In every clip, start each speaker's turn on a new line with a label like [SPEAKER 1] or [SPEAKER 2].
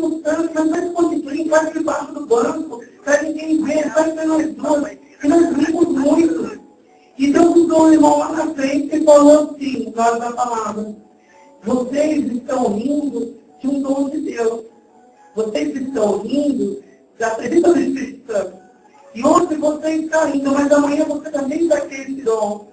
[SPEAKER 1] Espírito Santo, não vai esconder, vai debaixo do banco, para ninguém ver, vai ser nós dois, que nós vimos muito. E Deus usou o irmão lá na frente e falou assim, na hora da palavra, vocês estão rindo de um dom de Deus. Vocês estão rindo da presença do Espírito Santo. E hoje você está rindo, mas amanhã você também vai ter esse dom.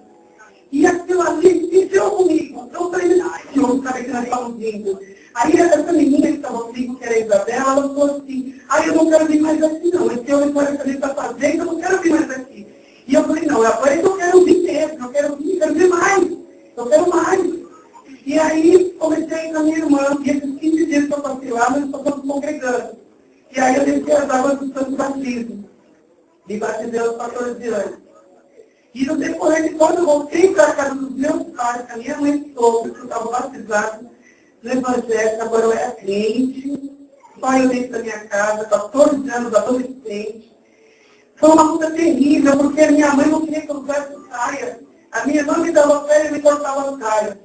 [SPEAKER 1] E aquilo ali mexeu comigo. Eu falei, eu sabia que nós estávamos rindo. Aí essa menina que estava comigo, que era a Isabela, ela falou assim, eu não quero vir mais aqui não. Esse homem parece que está fazendo, eu não quero vir mais aqui. E eu falei, não, agora eu quero vir mesmo, eu quero vir mais. Eu quero mais. E aí comecei com a minha irmã, e esses 15 dias que eu passei lá, nós estamos congregando. E aí eu desci as águas do Santo Batismo. Me batizei aos 14 anos. E no decorrer de quando eu voltei para a casa dos meus pais, a minha mãe soube que eu estava batizado no Evangelho, agora eu era crente, só eu dentro da minha casa, 14 anos, adolescente. Foi uma luta terrível, porque a minha mãe não queria que eu usasse saia. A minha irmã me dava fé e me cortava a saia.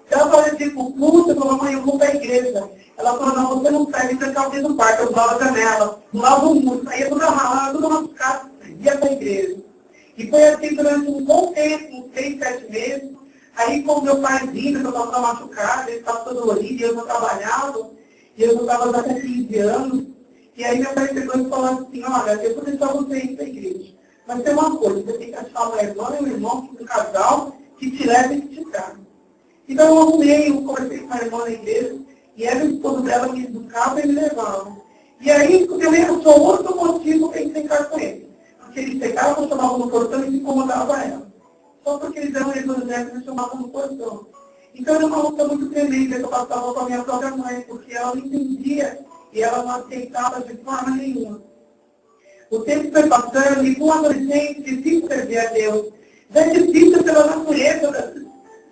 [SPEAKER 1] Ela falou assim, com puta, falou, mãe, eu vou para a igreja. Ela falou, não, você não sai, você está dentro do quarto, eu pulava a janela, pulava o muro, saía tudo amarrado, tudo machucado, ia para a igreja. E foi assim durante um bom tempo, uns 6, 7 meses. Aí, com meu pai vindo, eu estava machucado, ele estava todo dolorido, eu não trabalhava, e eu não estava até 15 anos. E aí meu pai chegou e falou assim, olha, eu vou deixar você ir para a igreja. Mas tem uma coisa, você tem que achar uma irmã e um irmão, um casal, que te leve e que te traga. Então eu arrumei, eu conversei com a irmã na igreja, e era o esposo dela me educava e me levava. E aí, eu sou outro motivo para encontrar com ele. Porque ele chegava, eu chamava no portão e incomodava ela. Só porque eles eram evangélicos, eu chamava no portão. Então era uma luta muito tremenda que eu passava com a minha própria mãe, porque ela não entendia e ela não aceitava de forma nenhuma. O tempo foi passando e com o adolescente, difícil servir a Deus. Já é difícil pela natureza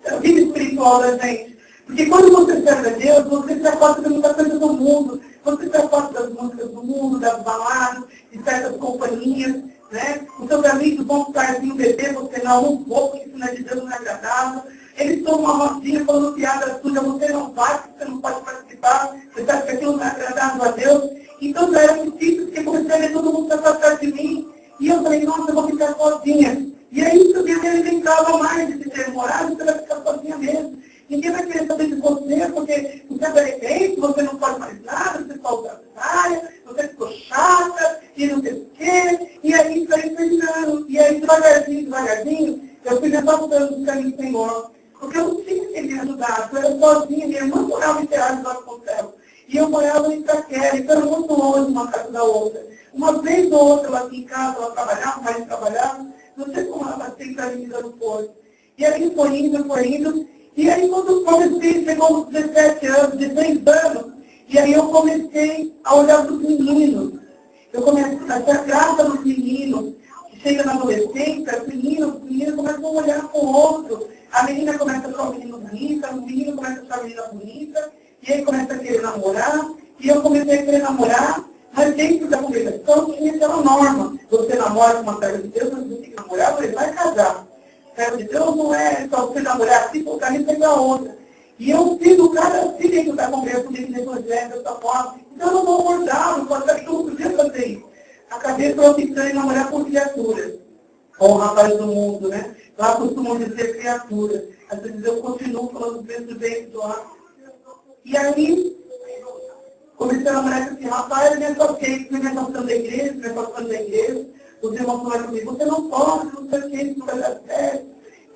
[SPEAKER 1] da vida espiritual da gente. Porque quando você serve a Deus, você se afasta de muita coisa do mundo. Você se afasta das músicas do mundo, das baladas, de certas companhias. Né? Os seus amigos vão ficar assim, beber, você não vou, porque isso não é de Deus, não é agradável. Eles tomam uma rodinha falando piada suja, você não vai, você não pode participar, você sabe que aquilo não é agradável a Deus. Então já era difícil, porque comecei a ver todo mundo se afastar de mim. E eu falei, nossa, eu vou ficar sozinha. E aí isso me alimentava mais de ter morado, você vai ficar sozinha mesmo. Ninguém vai querer saber de você, porque você é adolescente, você não pode mais nada, você só usa saia, você ficou chata, e não sei o quê. E aí isso aí foi ficando. E aí devagarzinho, eu fui levantando os caminhos do Senhor. Porque eu não tinha quem me ajudar, eu era sozinha, minha irmã morava em Terra do Céu. E eu morava em Itaquera, então era muito longe uma casa da outra. Uma vez ou outra ela aqui em casa, ela trabalhava, mas trabalhava, não sei como ela sempre ali me dando força. E aí foi indo. E aí quando eu comecei, chegou uns 17 anos, 16 anos, e aí eu comecei a olhar para os meninos. Eu comecei a ter graça nos meninos, que chega na adolescência, os meninos começam a olhar para o outro. A menina começa a achar o menino bonita, o menino começa a achar a menina bonita, e aí começa a querer namorar, e eu comecei a querer namorar, mas dentro da congregação tinha aquela norma. Você namora com uma serva de Deus, mas você tem que namorar, você vai casar. Serva de Deus não é só você namorar assim, colocar e pegar outra. E eu fiz o cara assim dentro da congregação, dentro do evangelho, dessa forma. Então eu não vou abordar, não pode ser que eu não podia fazer isso. Acabei profitando em namorar com criaturas. Com o rapaz do mundo, né? Lá costumam dizer criatura. Às vezes eu continuo falando dentro do ar. E aí, comecei a namorar com esse rapaz, eu me associei, fui me afastando da igreja, os irmãos falaram comigo, você não pode, não sei o que, isso não vai dar certo.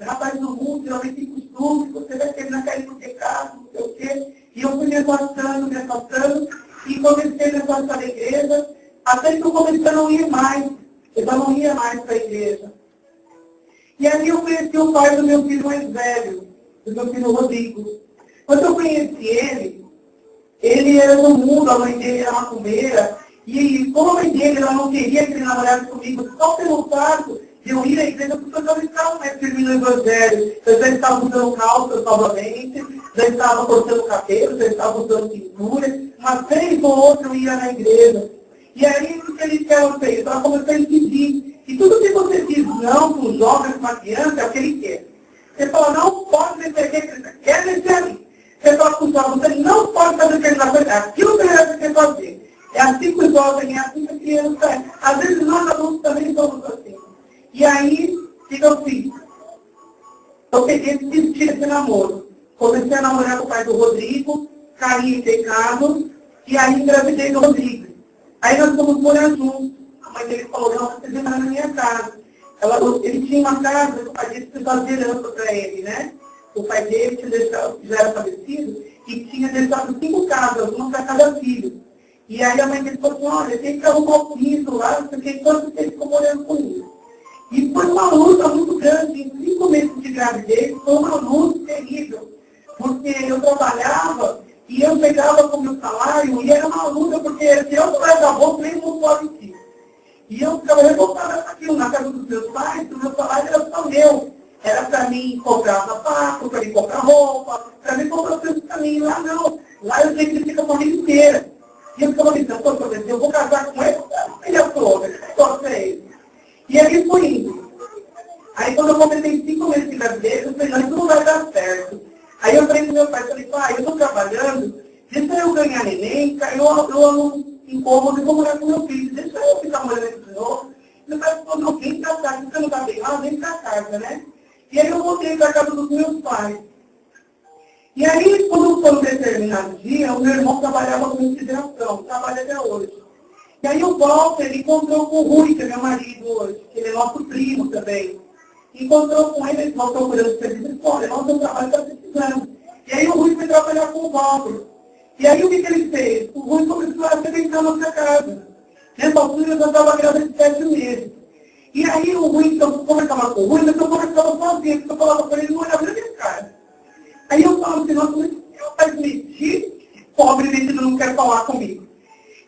[SPEAKER 1] Rapaz do mundo, geralmente tem costume, você vai terminar caindo no pecado, não sei o quê. E eu fui me afastando, e comecei a me afastar da igreja, até que eu comecei a não ir mais. Eu já não ia mais para a igreja. E aí eu conheci o pai do meu filho mais velho, do meu filho Rodrigo. Quando eu conheci ele era do mundo, a mãe dele era macumbeira, e como a mãe dele ela não queria que ele namorasse comigo, só pelo fato de eu ir à igreja, porque eu não estava mais firme no evangelho. Eu já estava usando calça novamente, já estava cortando cabelo, já estava usando pintura, uma vez ou outra eu ia na igreja. E aí o que ele fez? Ela começou a impedir. E tudo que você diz não para um jovem, para uma criança, é o que ele quer. Você fala, não pode descer aqui, ele quer descer ali. Você fala para o jovem, você não pode fazer o que ele vai fazer, aquilo que ele vai fazer. É assim que o jovem, é assim que a criança é. Às vezes nós adultos também somos assim. E aí, fica assim, eu peguei esse namoro. Comecei a namorar com o pai do Rodrigo, caí em pecado, e aí engravidei do Rodrigo. Aí nós fomos morar juntos. A mãe dele falou, não, você vai na minha casa. Ele tinha uma casa, o pai dele precisava de herança para ele, né? O pai dele já era falecido e tinha deixado 5 casas, uma para cada filho. E aí a mãe dele falou assim, olha, tem que arrumar o piso lá, porque enquanto ele ficou morando com ele. E foi uma luta muito grande, em 5 meses de gravidez, foi uma luta terrível. Porque eu trabalhava e eu pegava com o meu salário e era uma luta, porque se eu não era da bolsa, nem mundo pode ir. E eu ficava revoltada com aquilo na casa dos meus pais, o meu salário era só meu. Era para mim comprar sapato, para mim comprar roupa, para mim comprar coisas para mim. Lá não. Lá eu tenho que ficar a família inteira. E eu ficava pensando, eu vou casar com ele, ele toda, só sei. E aí foi indo. Aí quando eu completei 5 meses de gravidez, eu falei, não, isso não vai dar certo. Aí eu falei pro meu pai, pai, eu estou trabalhando, deixa eu ganhar neném, eu amo incômodo e vou morar com meu filho, deixa eu ficar morando com o senhor. Meu pai falou, não, vem pra casa, você não está bem lá, vem pra casa, né? E aí eu voltei para a casa dos meus pais. E aí, quando foi um determinado dia, o meu irmão trabalhava com integração, trabalha até hoje. E aí o Walter encontrou com o Rui, que é meu marido hoje, que ele é nosso primo também. Encontrou com ele, eles vão procurando serviço, olha, nosso trabalho está precisando. E aí o Rui foi trabalhar com o Walter. E aí o que ele fez? O Rui começou a se deitar na nossa casa. Nessa altura eu já estava grávida de 7 meses. E aí o Rui, então, conversava com o Rui, mas eu conversava sozinho, porque eu falava com ele, não olhava na minha cara. Aí eu falava assim, nossa, mas eu faz mentir, pobre metido não quer falar comigo.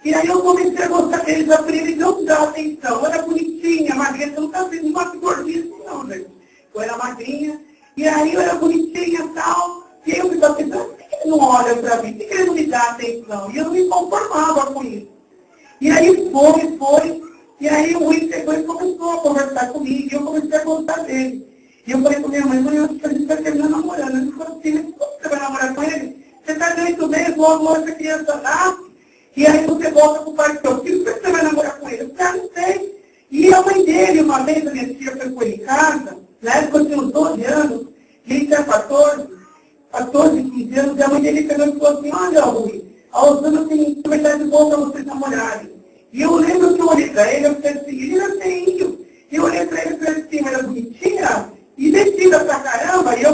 [SPEAKER 1] E aí eu comecei a gostar dele, já falei, ele não dá atenção, eu era bonitinha, magrinha, você não está vendo uma gordinha assim não, gente. Eu era magrinha, e aí eu era bonitinha e tal, e aí eu ficava pensando, por que ele não olha para mim, por que ele não me dá atenção? E eu não me conformava com isso. E aí foi, e aí o Rui chegou e começou a conversar comigo, e eu comecei a gostar dele. E eu falei com minha mãe, eu acho que a gente vai terminar namorando. Ele falou assim, mas como você vai namorar com ele? Você está dentro mesmo, logo essa criança nasce, e aí você volta para o pai do seu filho, por que você vai namorar com ele? Eu falei, não sei. E a mãe dele, uma vez, a minha tia foi com ele em casa, na época eu tinha uns 12 anos, e ele tinha 14, 15 anos, e a mãe dele pegou e falou assim, olha, Rui, a Osana tem verdade boa para vocês namorarem. E eu lembro que eu olhei para ele, eu falei assim, ele era feio. E eu olhei para ele e falei assim, era bonitinha, e vestida pra caramba, e eu